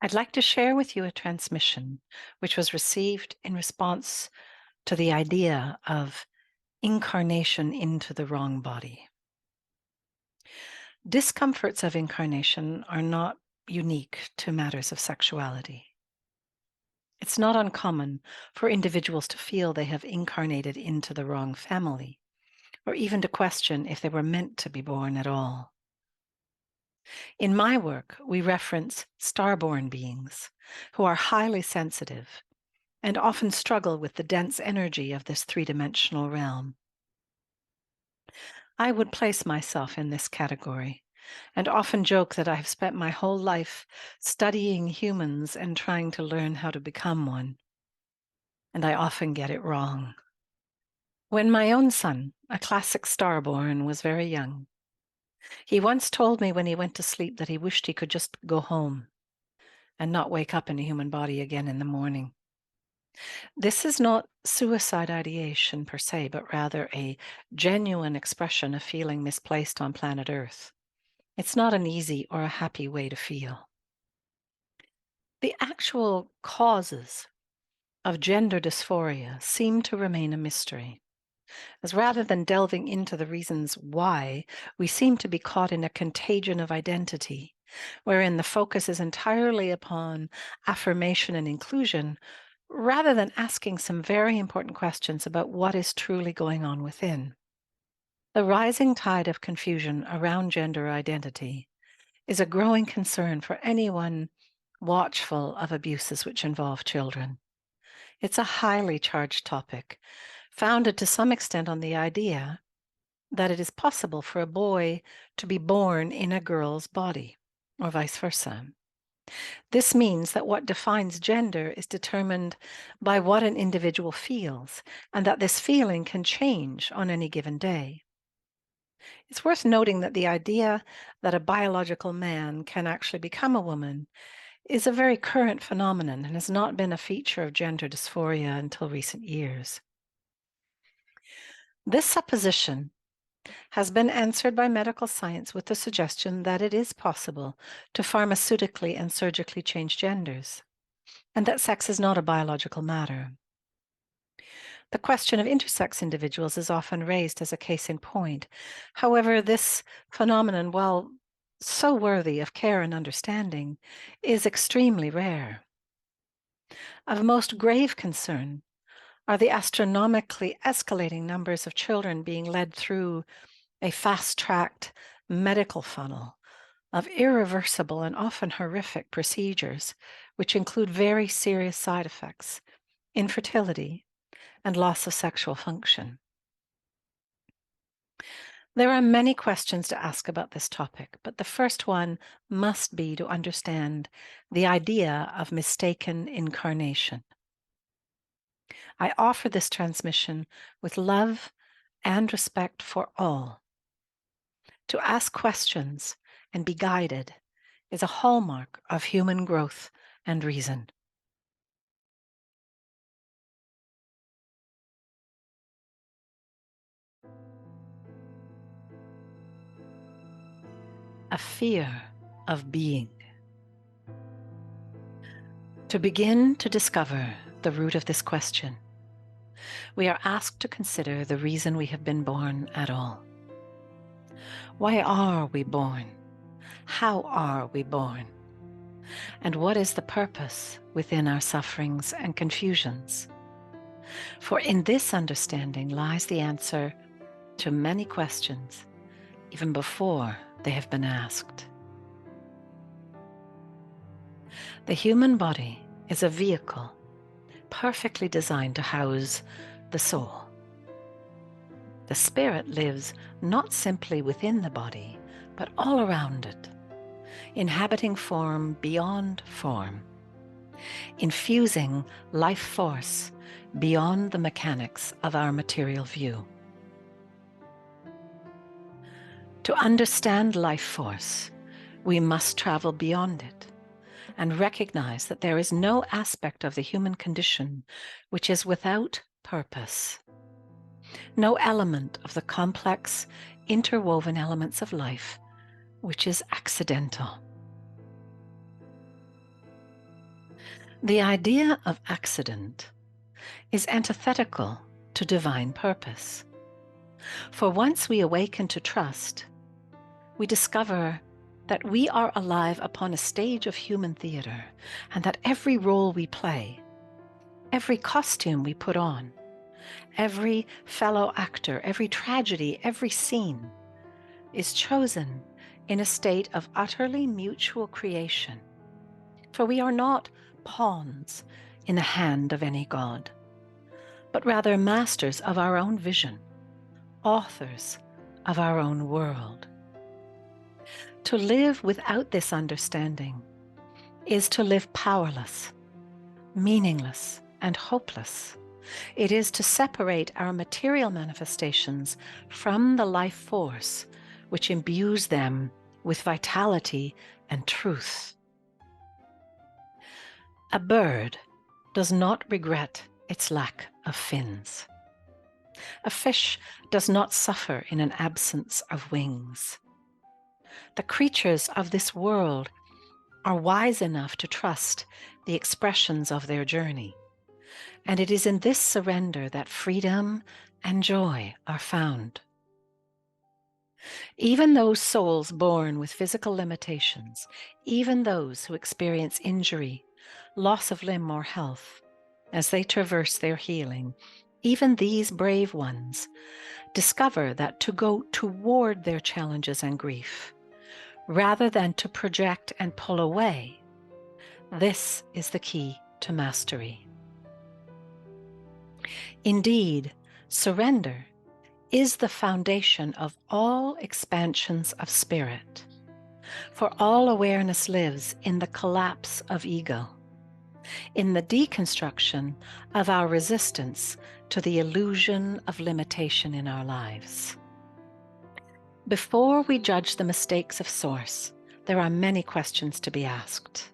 I'd like to share with you a transmission which was received in response to the idea of incarnation into the wrong body. Discomforts of incarnation are not unique to matters of sexuality. It's not uncommon for individuals to feel they have incarnated into the wrong family, or even to question if they were meant to be born at all. In my work, we reference starborn beings who are highly sensitive and often struggle with the dense energy of this three-dimensional realm. I would place myself in this category and often joke that I have spent my whole life studying humans and trying to learn how to become one, and I often get it wrong. When my own son, a classic starborn, was very young, he once told me when he went to sleep that he wished he could just go home and not wake up in a human body again in the morning. This is not suicide ideation per se, but rather a genuine expression of feeling misplaced on planet Earth. It's not an easy or a happy way to feel. The actual causes of gender dysphoria seem to remain a mystery, as rather than delving into the reasons why, we seem to be caught in a contagion of identity, wherein the focus is entirely upon affirmation and inclusion, rather than asking some very important questions about what is truly going on within. The rising tide of confusion around gender identity is a growing concern for anyone watchful of abuses which involve children. It's a highly charged topic, founded to some extent on the idea that it is possible for a boy to be born in a girl's body, or vice versa. This means that what defines gender is determined by what an individual feels, and that this feeling can change on any given day. It's worth noting that the idea that a biological man can actually become a woman is a very current phenomenon and has not been a feature of gender dysphoria until recent years. This supposition has been answered by medical science with the suggestion that it is possible to pharmaceutically and surgically change genders, and that sex is not a biological matter. The question of intersex individuals is often raised as a case in point. However, this phenomenon, while so worthy of care and understanding, is extremely rare. Of most grave concern are the astronomically escalating numbers of children being led through a fast-tracked medical funnel of irreversible and often horrific procedures, which include very serious side effects, infertility, and loss of sexual function. There are many questions to ask about this topic, but the first one must be to understand the idea of mistaken incarnation. I offer this transmission with love and respect for all. To ask questions and be guided is a hallmark of human growth and reason. A fear of being. To begin to discover the root of this question, we are asked to consider the reason we have been born at all. Why are we born? How are we born? And what is the purpose within our sufferings and confusions? For in this understanding lies the answer to many questions, even before they have been asked. The human body is a vehicle perfectly designed to house the soul. The spirit lives not simply within the body, but all around it, inhabiting form beyond form, infusing life force beyond the mechanics of our material view. To understand life force, we must travel beyond it and recognize that there is no aspect of the human condition which is without purpose, no element of the complex, interwoven elements of life which is accidental. The idea of accident is antithetical to divine purpose. For once we awaken to trust, we discover that we are alive upon a stage of human theater, and that every role we play, every costume we put on, every fellow actor, every tragedy, every scene is chosen in a state of utterly mutual creation. For we are not pawns in the hand of any god, but rather masters of our own vision, authors of our own world. To live without this understanding is to live powerless, meaningless, and hopeless. It is to separate our material manifestations from the life force which imbues them with vitality and truth. A bird does not regret its lack of fins. A fish does not suffer in an absence of wings. The creatures of this world are wise enough to trust the expressions of their journey, and it is in this surrender that freedom and joy are found. Even those souls born with physical limitations, even those who experience injury, loss of limb or health, as they traverse their healing, even these brave ones discover that to go toward their challenges and grief, rather than to project and pull away, this is the key to mastery. Indeed, surrender is the foundation of all expansions of spirit, for all awareness lives in the collapse of ego, in the deconstruction of our resistance to the illusion of limitation in our lives. Before we judge the mistakes of Source, there are many questions to be asked.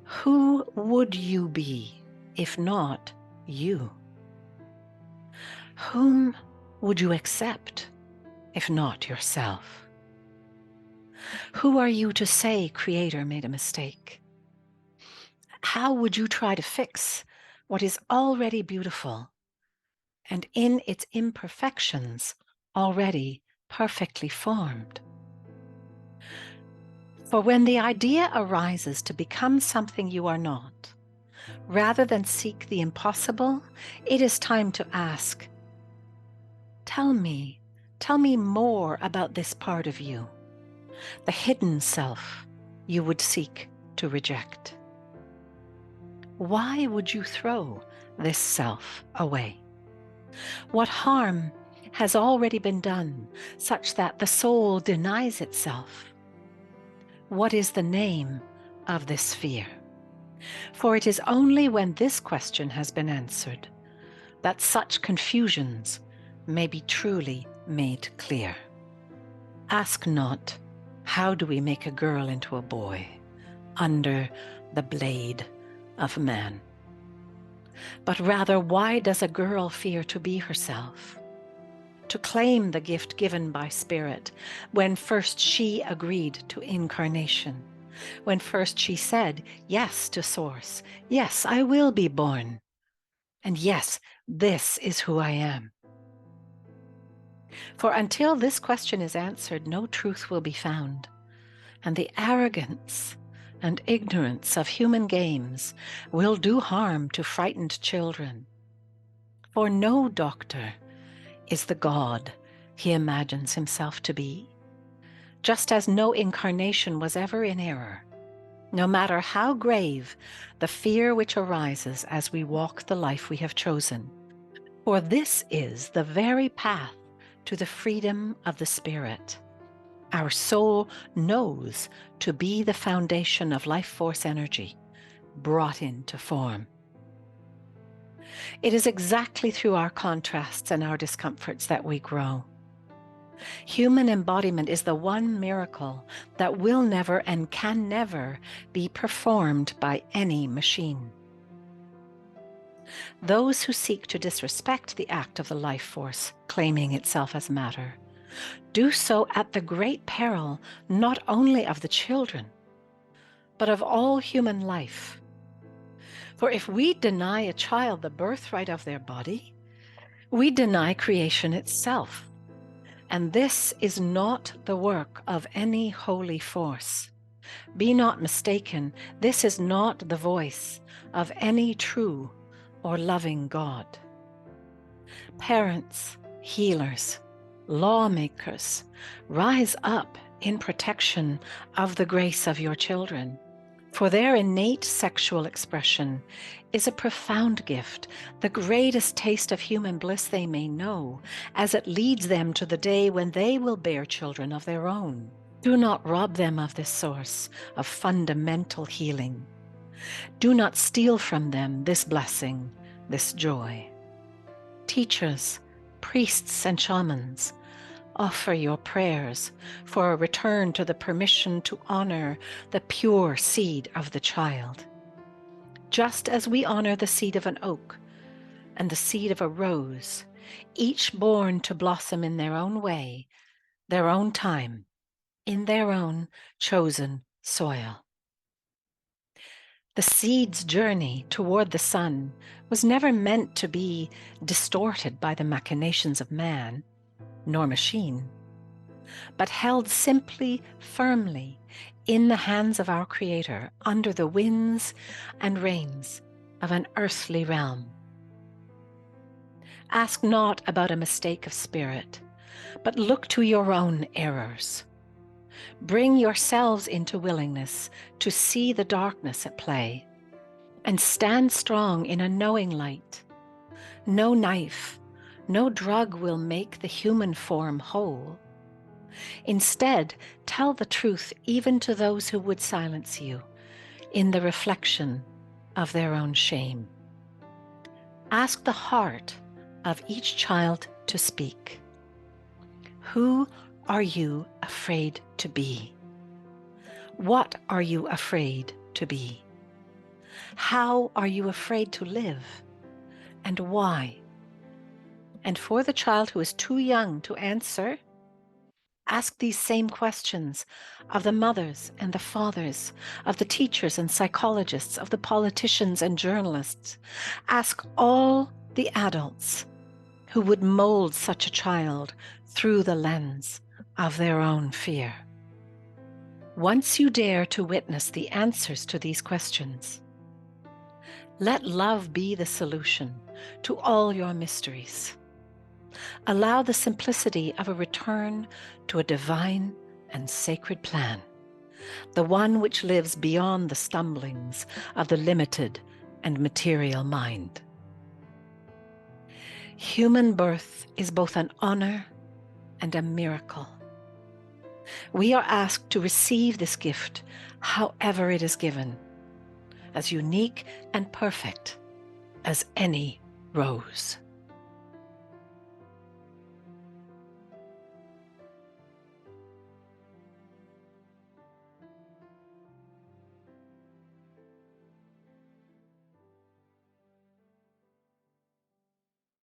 Who would you be if not you? Whom would you accept if not yourself? Who are you to say Creator made a mistake? How would you try to fix what is already beautiful and in its imperfections already perfectly formed? For when the idea arises to become something you are not, rather than seek the impossible, it is time to ask, tell me more about this part of you, the hidden self you would seek to reject. Why would you throw this self away? What harm has already been done such that the soul denies itself? What is the name of this fear? For it is only when this question has been answered that such confusions may be truly made clear. Ask not, how do we make a girl into a boy under the blade of man? But rather, why does a girl fear to be herself, to claim the gift given by Spirit, when first she agreed to incarnation, when first she said yes to Source, yes, I will be born, and yes, this is who I am? For until this question is answered, no truth will be found, and the arrogance and ignorance of human games will do harm to frightened children. For no doctor is the God he imagines himself to be, just as no incarnation was ever in error, no matter how grave the fear which arises as we walk the life we have chosen. For this is the very path to the freedom of the spirit. Our soul knows to be the foundation of life force energy brought into form. It is exactly through our contrasts and our discomforts that we grow. Human embodiment is the one miracle that will never and can never be performed by any machine. Those who seek to disrespect the act of the life force claiming itself as matter do so at the great peril not only of the children, but of all human life. For if we deny a child the birthright of their body, we deny creation itself. And this is not the work of any holy force. Be not mistaken, this is not the voice of any true or loving God. Parents, healers, lawmakers, rise up in protection of the grace of your children, for their innate sexual expression is a profound gift, the greatest taste of human bliss they may know, as it leads them to the day when they will bear children of their own. Do not rob them of this source of fundamental healing. Do not steal from them this blessing, this joy. Teachers, priests, and shamans, offer your prayers for a return to the permission to honor the pure seed of the child. Just as we honor the seed of an oak and the seed of a rose, each born to blossom in their own way, their own time, in their own chosen soil. The seed's journey toward the sun was never meant to be distorted by the machinations of man, nor machine, but held simply, firmly in the hands of our Creator under the winds and rains of an earthly realm. Ask not about a mistake of spirit, but look to your own errors. Bring yourselves into willingness to see the darkness at play, and stand strong in a knowing light. No knife, no drug will make the human form whole. Instead, tell the truth even to those who would silence you, in the reflection of their own shame. Ask the heart of each child to speak. Who are you afraid to be? What are you afraid to be? How are you afraid to live? And why? And for the child who is too young to answer, ask these same questions of the mothers and the fathers, of the teachers and psychologists, of the politicians and journalists. Ask all the adults who would mold such a child through the lens of their own fear. Once you dare to witness the answers to these questions, let love be the solution to all your mysteries. Allow the simplicity of a return to a divine and sacred plan, the one which lives beyond the stumblings of the limited and material mind. Human birth is both an honor and a miracle. We are asked to receive this gift, however it is given, as unique and perfect as any rose.